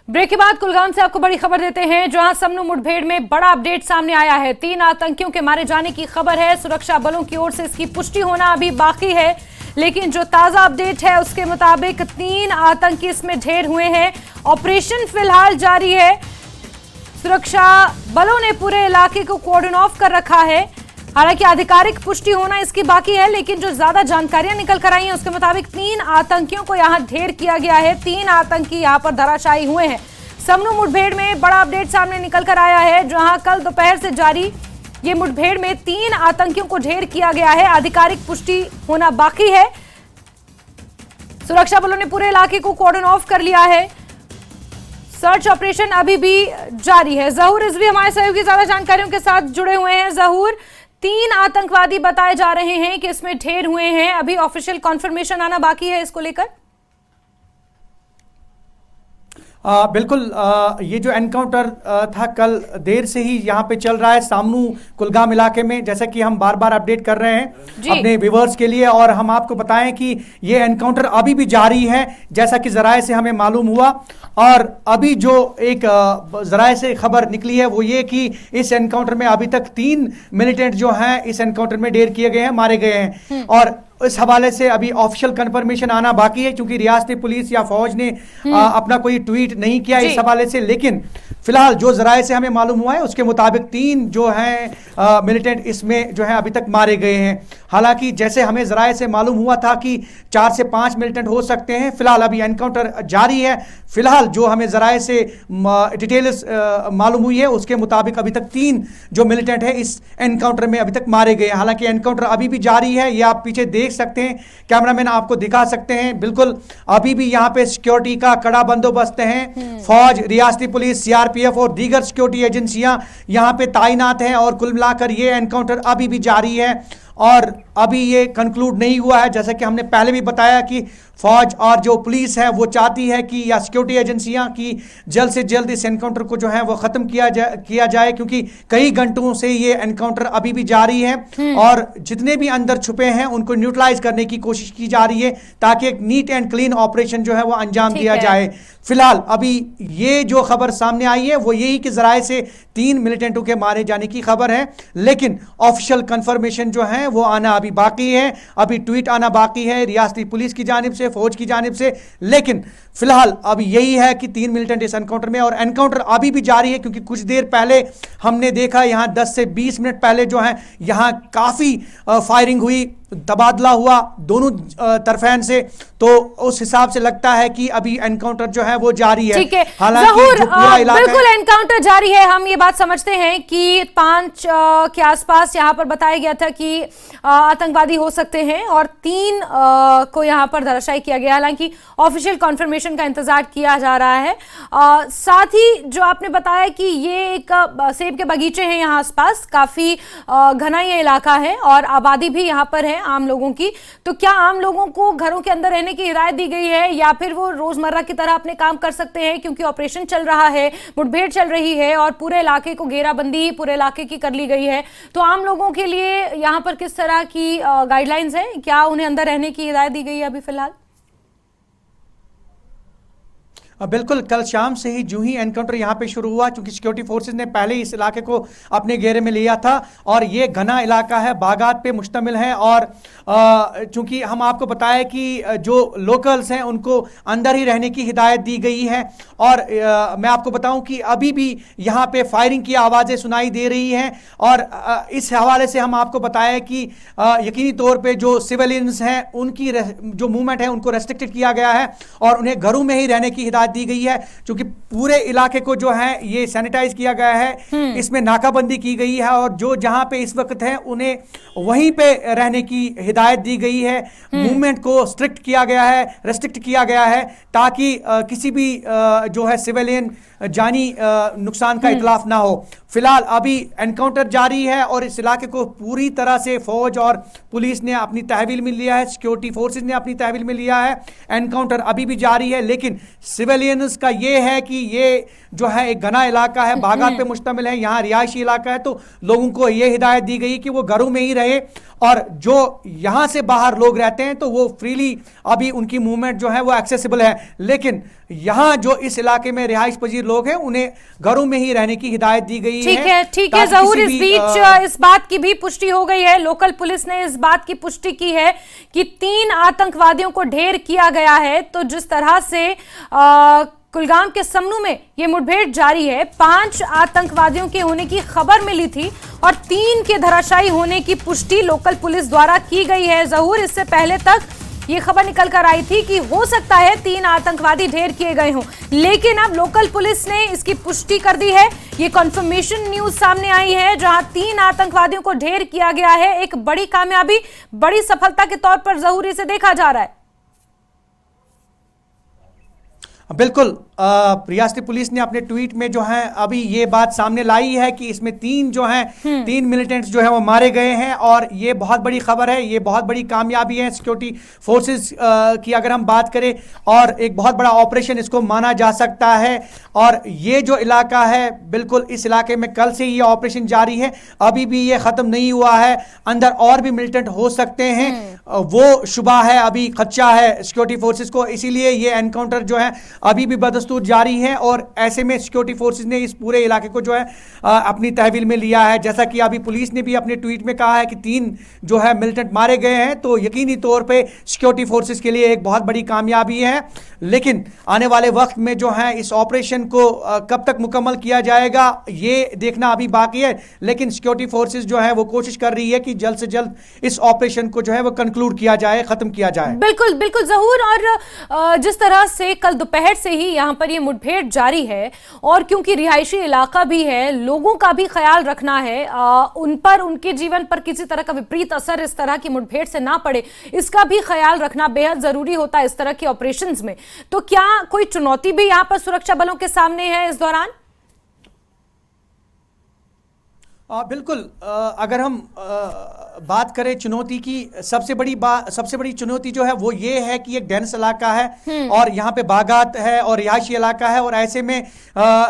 Break के बाद कुलगाम से आपको बड़ी खबर देते हैं, जहां समनू मुठभेड़ में बड़ा अपडेट सामने आया है। 3 आतंकियों के मारे जाने की खबर है। सुरक्षा बलों की ओर से इसकी पुष्टि होना अभी बाकी है, लेकिन जो ताजा अपडेट है उसके मुताबिक 3 आतंकी इसमें ढेर हुए हैं। ऑपरेशन फिलहाल जारी है। सुरक्षा बलों ने पूरे इलाके को कॉर्डन ऑफ कर रखा है। हालांकि आधिकारिक पुष्टि होना इसकी बाकी है, लेकिन जो ज्यादा जानकारियां निकल कर आई हैं उसके मुताबिक 3 आतंकियों को यहां ढेर किया गया है। 3 आतंकी यहां पर धराशायी हुए हैं। समनू मुठभेड़ में बड़ा अपडेट सामने निकल कर आया है, जहां कल दोपहर से जारी ये मुठभेड़ में 3 आतंकियों को ढेर किया गया है। आधिकारिक पुष्टि होना बाकी है। सुरक्षा बलों ने पूरे इलाके को कॉर्डन ऑफ कर लिया है। सर्च ऑपरेशन अभी भी जारी है। जहूर रिजवी हमारे सहयोगी ज्यादा जानकारियों के साथ जुड़े हुए हैं। जहूर, 3 आतंकवादी बताए जा रहे हैं कि इसमें ढेर हुए हैं। अभी ऑफिशियल कॉन्फर्मेशन आना बाकी है इसको लेकर। बिल्कुल, ये जो एनकाउंटर था कल देर से ही यहाँ पे चल रहा है सामनू कुलगाम इलाके में, जैसा कि हम बार बार अपडेट कर रहे हैं अपने व्यूअर्स के लिए। और हम आपको बताएं कि ये एनकाउंटर अभी भी जारी है, जैसा कि जराये से हमें मालूम हुआ। और अभी जो एक जराये से खबर निकली है वो ये कि इस एनकाउंटर में अभी तक 3 मिलिटेंट जो हैं इस एनकाउंटर में ढेर किए गए हैं, मारे गए हैं। और इस हवाले से अभी ऑफिशियल कंफर्मेशन आना बाकी है, क्योंकि रियासती पुलिस या फौज ने अपना कोई ट्वीट नहीं किया इस हवाले से। लेकिन फिलहाल जो जराये से हमें मालूम हुआ है उसके मुताबिक 3 जो हैं मिलिटेंट इसमें जो है अभी तक मारे गए हैं। हालांकि जैसे हमें जराये से मालूम हुआ था कि 4 से 5 मिलिटेंट हो सकते हैं। फिलहाल अभी एनकाउंटर जारी है। फिलहाल जो हमें जराये से डिटेल्स मालूम हुई है उसके मुताबिक अभी तक 3 जो मिलिटेंट है इस एनकाउंटर में अभी तक मारे गए हैं। हालांकि एनकाउंटर अभी भी जारी है, ये आप पीछे देख सकते हैं, कैमरामैन आपको दिखा सकते हैं। बिल्कुल अभी भी यहाँ पे सिक्योरिटी का कड़ा बंदोबस्त है। फौज, रियासती पुलिस, सीआरपीएफ और दीगर सिक्योरिटी एजेंसियां यहाँ पे तैनात हैं। और कुल मिलाकर ये एनकाउंटर अभी भी जारी है और अभी ये कंक्लूड नहीं हुआ है। जैसा कि हमने पहले भी बताया कि फौज और जो पुलिस है वो चाहती है कि या सिक्योरिटी एजेंसियां की जल्द से जल्द इस एनकाउंटर को जो है वो खत्म किया जाए, क्योंकि कई घंटों से ये एनकाउंटर अभी भी जारी है। और जितने भी अंदर छुपे हैं उनको न्यूट्रलाइज करने की कोशिश की जा रही है, ताकि एक नीट एंड क्लीन ऑपरेशन जो है वो अंजाम दिया जाए। फिलहाल अभी ये जो खबर सामने आई है वो यही कि जराये से 3 मिलिटेंटों के मारे जाने की खबर है, लेकिन ऑफिशियल कंफर्मेशन जो है वो आना अभी बाकी है। अभी ट्वीट आना बाकी है रियासती पुलिस की जानिब से, फौज की जानिब से। लेकिन फिलहाल अभी यही है कि 3 मिलिटेंट इस एनकाउंटर में, और एनकाउंटर अभी भी जारी है, क्योंकि कुछ देर पहले हमने देखा यहाँ 10 से 20 मिनट पहले जो है यहाँ काफी फायरिंग हुई, तबादला हुआ दोनों तरफेन से। तो उस हिसाब से लगता है कि अभी एनकाउंटर जो है वो जारी है। ठीक है, हालांकि जो पूरा इलाका बिल्कुल एनकाउंटर जारी है। हम ये बात समझते हैं कि 5 के आसपास यहाँ पर बताया गया था कि आतंकवादी हो सकते हैं, और 3 को यहाँ पर धराशायी किया गया। हालांकि ऑफिशियल कॉन्फर्मेशन का इंतजार किया जा रहा है। साथ ही जो आपने बताया कि ये एक सेब के बगीचे हैं यहाँ आसपास, काफी घना ये इलाका है और आबादी भी यहाँ पर है आम लोगों की। तो क्या आम लोगों को घरों के अंदर रहने की हिदायत दी गई है, या फिर वो रोजमर्रा की तरह अपने काम कर सकते हैं, क्योंकि ऑपरेशन चल रहा है, मुठभेड़ चल रही है और पूरे इलाके को घेराबंदी पूरे इलाके की कर ली गई है। तो आम लोगों के लिए यहाँ पर किस तरह की गाइडलाइंस है, क्या उन्हें अंदर रहने की हिदायत दी गई है अभी फिलहाल? बिल्कुल, कल शाम से ही जो ही एनकाउंटर यहाँ पे शुरू हुआ, क्योंकि सिक्योरिटी फोर्सेस ने पहले इस इलाके को अपने घेरे में लिया था। और ये घना इलाका है, बागात पे मुश्तमिल है। और चूंकि हम आपको बताएं कि जो लोकल्स हैं उनको अंदर ही रहने की हिदायत दी गई है। और मैं आपको बताऊं कि अभी भी यहाँ पे फायरिंग की आवाज़ें सुनाई दे रही हैं। और इस हवाले से हम आपको बताएं कि यकीनी तौर पे जो सिविलियंस हैं उनकी जो मूवमेंट है उनको रेस्ट्रिक्टेड किया गया है और उन्हें घरों में ही रहने की हिदायत दी गई है, क्योंकि पूरे इलाके को जो है ये सैनिटाइज किया गया है। इसमें नाकाबंदी की गई है और जो जहां पे इस वक्त है उन्हें वहीं पे रहने की हिदायत दी गई है। मूवमेंट को स्ट्रिक्ट किया गया है, रेस्ट्रिक्ट किया गया है, ताकि किसी भी जो है सिविलियन जानी नुकसान का इतलाफ ना हो। फिलहाल अभी एनकाउंटर जारी है और इस इलाके को पूरी तरह से फौज और पुलिस ने अपनी तहवील में लिया है, सिक्योरिटी फोर्सेस ने अपनी तहवील में लिया है। एनकाउंटर अभी भी जारी है, लेकिन सिविल सिविलियंस का ये है कि ये जो है एक घना इलाका है, बागात पे मुश्तमिल है, यहाँ रिहायशी इलाका है, तो लोगों को ये हिदायत दी गई कि वो घरों में ही रहे, और जो यहां से बाहर लोग रहते हैं तो वो फ्रीली अभी उनकी मूवमेंट जो है वो एक्सेसिबल है, लेकिन यहां जो इस इलाके में रिहाइश पजीर लोग हैं उन्हें घरों में ही रहने की हिदायत दी गई है। ठीक है जहूर, इस बीच इस बात की भी पुष्टि हो गई है, लोकल पुलिस ने इस बात की पुष्टि की है कि 3 आतंकवादियों को ढेर किया गया है। तो जिस तरह से कुलगाम के समनू में ये मुठभेड़ जारी है, 5 आतंकवादियों के होने की खबर मिली थी और 3 के धराशायी होने की पुष्टि लोकल पुलिस द्वारा की गई है। जहूर, इससे पहले तक ये खबर निकल कर आई थी कि हो सकता है 3 आतंकवादी ढेर किए गए हों, लेकिन अब लोकल पुलिस ने इसकी पुष्टि कर दी है। ये कंफर्मेशन न्यूज सामने आई है जहां 3 आतंकवादियों को ढेर किया गया है। एक बड़ी कामयाबी, बड़ी सफलता के तौर पर जहूर इसे देखा जा रहा है। बिल्कुल, रियासती पुलिस ने अपने ट्वीट में जो है अभी ये बात सामने लाई है कि इसमें 3 जो हैं 3 मिलिटेंट्स जो है वो मारे गए हैं, और ये बहुत बड़ी खबर है, ये बहुत बड़ी कामयाबी है सिक्योरिटी फोर्सेस की अगर हम बात करें, और एक बहुत बड़ा ऑपरेशन इसको माना जा सकता है। और ये जो इलाका है, बिल्कुल इस इलाके में कल से ये ऑपरेशन जारी है, अभी भी ये खत्म नहीं हुआ है, अंदर और भी मिलिटेंट हो सकते हैं, वो शुबा है, अभी खदशा है सिक्योरिटी फोर्सेस को, इसीलिए ये एनकाउंटर जो है अभी भी बदस्तूर जारी है। और ऐसे में सिक्योरिटी फोर्सेस ने इस पूरे इलाके को जो है अपनी तहवील में लिया है। जैसा कि अभी पुलिस ने भी अपने ट्वीट में कहा है कि 3 जो है मिलिटेंट मारे गए हैं, तो यकीनी तौर पे सिक्योरिटी फोर्सेस के लिए एक बहुत बड़ी कामयाबी है। लेकिन आने वाले वक्त में जो है इस ऑपरेशन को कब तक मुकम्मल किया जाएगा ये देखना अभी बाकी है, लेकिन सिक्योरिटी फोर्सेस जो है वो कोशिश कर रही है कि जल्द से जल्द इस ऑपरेशन को जो है वो कंक्लूड किया जाए, खत्म किया जाए। बिल्कुल बिल्कुल जहूर, और जिस तरह से कल दोपहर से ही यहाँ पर ये मुठभेड़ जारी है, और क्योंकि रिहायशी इलाका भी है, लोगों का भी ख्याल रखना है, उन पर, उनके जीवन पर किसी तरह का विपरीत असर इस तरह की मुठभेड़ से ना पड़े, इसका भी ख्याल रखना बेहद जरूरी होता है इस तरह के ऑपरेशंस में। तो क्या कोई चुनौती भी यहाँ पर सुरक्षा बलों के सामने है इस दौरान? बिल्कुल, अगर हम बात करें चुनौती की, सबसे बड़ी चुनौती जो है वो ये है कि एक डेंस इलाका है और यहाँ पे बागात है और रिहायशी इलाका है, और ऐसे में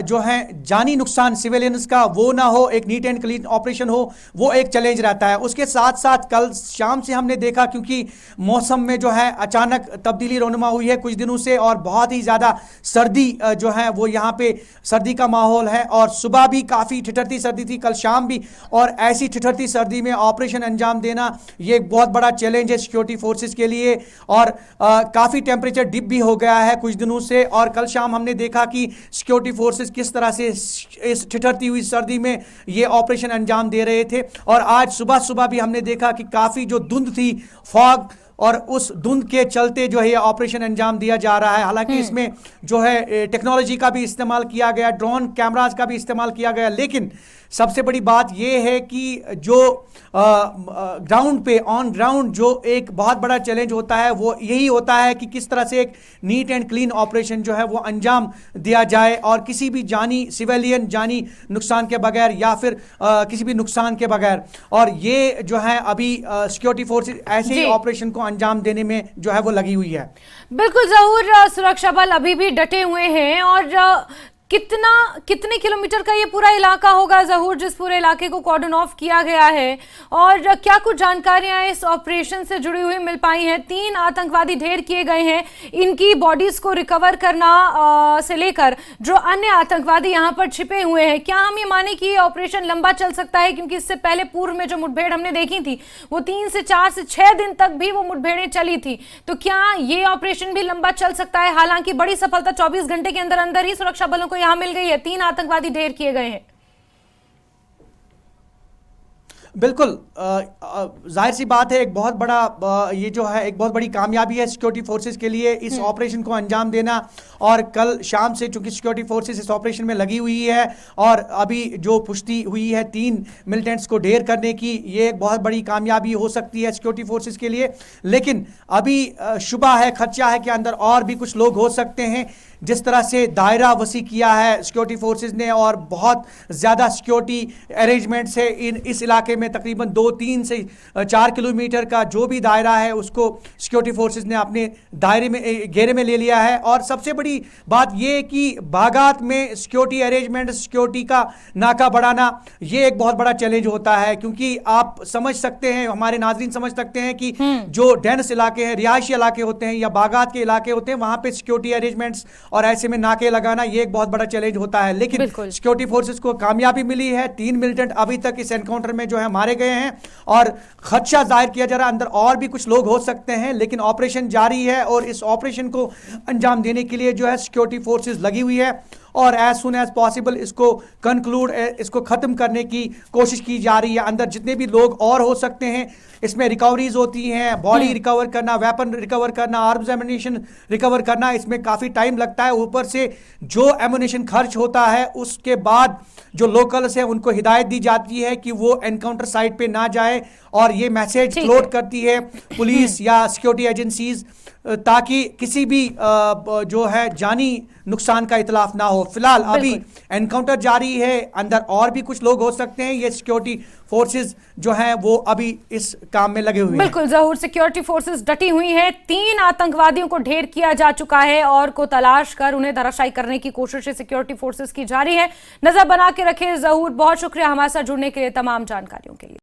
जो है जानी नुकसान सिविलियंस का वो ना हो, एक नीट एंड क्लीन ऑपरेशन हो, वो एक चैलेंज रहता है। उसके साथ साथ कल शाम से हमने देखा, क्योंकि मौसम में जो है अचानक तब्दीली रोनुमा हुई है कुछ दिनों से, और बहुत ही ज़्यादा सर्दी जो है वो यहाँ पे सर्दी का माहौल है, और सुबह भी काफ़ी ठिठुरती सर्दी थी, कल शाम भी, और ऐसी ठिठुरती सर्दी में ऑपरेशन अंजाम देना ये एक बहुत बड़ा चैलेंज है सिक्योरिटी फोर्सेस के लिए। और काफ़ी टेम्परेचर डिप भी हो गया है कुछ दिनों से, और कल शाम हमने देखा कि सिक्योरिटी फोर्सेस किस तरह से इस ठिठुरती हुई सर्दी में ये ऑपरेशन अंजाम दे रहे थे। और आज सुबह भी हमने देखा कि काफ़ी जो धुंध थी, फॉग, और उस धुंध के चलते जो है ये ऑपरेशन अंजाम दिया जा रहा है। हालांकि इसमें जो है टेक्नोलॉजी का भी इस्तेमाल किया गया, ड्रोन कैमरास का भी इस्तेमाल किया गया, लेकिन सबसे बड़ी बात यह है कि जो ग्राउंड पे, ऑन ग्राउंड जो एक बहुत बड़ा चैलेंज होता है वो यही होता है कि किस तरह से एक नीट एंड क्लीन ऑपरेशन जो है वो अंजाम दिया जाए, और किसी भी सिविलियन जानी नुकसान के बगैर, या फिर किसी भी नुकसान के बगैर। और ये जो है अभी सिक्योरिटी फोर्सेस ऐसे ही ऑपरेशन को अंजाम देने में जो है वो लगी हुई है। बिल्कुल जहूर, सुरक्षा बल अभी भी डटे हुए हैं। और कितने किलोमीटर का ये पूरा इलाका होगा जहूर, जिस पूरे इलाके को कॉर्डन ऑफ किया गया है, और क्या कुछ जानकारियां इस ऑपरेशन से जुड़ी हुई मिल पाई हैं? 3 आतंकवादी ढेर किए गए हैं, इनकी बॉडीज को रिकवर करना से लेकर जो अन्य आतंकवादी यहां पर छिपे हुए हैं, क्या हम ये माने कि ये ऑपरेशन लंबा चल सकता है? क्योंकि इससे पहले पूर्व में जो मुठभेड़ हमने देखी थी वो 3 से 4 से 6 दिन तक भी वो मुठभेड़ें चली थी, तो क्या ये ऑपरेशन भी लंबा चल सकता है? हालांकि बड़ी सफलता 24 घंटे के अंदर अंदर ही सुरक्षा बलों को यहां मिल गई है, 3 आतंकवादी ढेर किए गए हैं। बिल्कुल, जाहिर सी बात है, एक बहुत बड़ा ये जो है एक बहुत बड़ी कामयाबी है सिक्योरिटी फोर्सेस के लिए इस ऑपरेशन को अंजाम देना। और कल शाम से चूंकि सिक्योरिटी फोर्सेस इस ऑपरेशन में लगी हुई है, और अभी जो पुष्टि हुई है 3 मिलिटेंट्स को ढेर करने की, ये एक बहुत बड़ी कामयाबी हो सकती है सिक्योरिटी फोर्सेस के लिए। लेकिन अभी शुबा है, खदशा है कि अंदर और भी कुछ लोग हो सकते हैं, जिस तरह से दायरा वसी किया है सिक्योरिटी फोर्सेस ने और बहुत ज़्यादा सिक्योरिटी अरेंजमेंट्स है इस इलाके में, तकरीबन 2-3 से 4 किलोमीटर का जो भी दायरा है उसको सिक्योरिटी फोर्सेस ने अपने दायरे में घेरे में ले लिया है। और सबसे बड़ी बात यह कि बागात में सिक्योरिटी अरेंजमेंट, सिक्योरिटी का नाका बढ़ाना ये एक बहुत बड़ा चैलेंज होता है, क्योंकि आप समझ सकते हैं, हमारे नाजरीन समझ सकते हैं कि जो डेंस इलाके हैं, रिहायशी इलाके होते हैं या बागात के इलाके होते हैं, वहां पे सिक्योरिटी अरेंजमेंट्स और ऐसे में नाके लगाना ये एक बहुत बड़ा चैलेंज होता है। लेकिन सिक्योरिटी फोर्सेस को कामयाबी मिली है। 3 मिलिटेंट अभी तक इस एनकाउंटर में जो है मारे गए हैं और खदशा जाहिर किया जा रहा है अंदर और भी कुछ लोग हो सकते हैं, लेकिन ऑपरेशन जारी है और इस ऑपरेशन को अंजाम देने के लिए जो है सिक्योरिटी फोर्सेस लगी हुई है और एज सुन एज पॉसिबल इसको कंक्लूड, इसको खत्म करने की कोशिश की जा रही है। अंदर जितने भी लोग और हो सकते हैं, इसमें रिकवरीज होती हैं, बॉडी रिकवर करना, वेपन रिकवर करना, आर्म्स एमुनेशन रिकवर करना, इसमें काफ़ी टाइम लगता है। ऊपर से जो एमुनेशन खर्च होता है उसके बाद जो लोकल्स हैं उनको हिदायत दी जाती है कि वो एनकाउंटर साइट पे ना जाए और ये मैसेज फ्लोट करती है पुलिस या सिक्योरिटी एजेंसीज ताकि किसी भी जो है जानी नुकसान का इतलाफ ना हो। फिलहाल अभी एनकाउंटर जारी है, अंदर और भी कुछ लोग हो सकते हैं। ये सिक्योरिटी फोर्सेस जो हैं वो अभी इस काम में लगे हुए हैं। बिल्कुल जहूर, सिक्योरिटी फोर्सेस डटी हुई हैं। 3 आतंकवादियों को ढेर किया जा चुका है और को तलाश कर उन्हें धराशायी करने की कोशिशें सिक्योरिटी फोर्सेस की जारी है। नजर बना के रखें जहूर, बहुत शुक्रिया हमारे साथ जुड़ने के लिए, तमाम जानकारियों के लिए।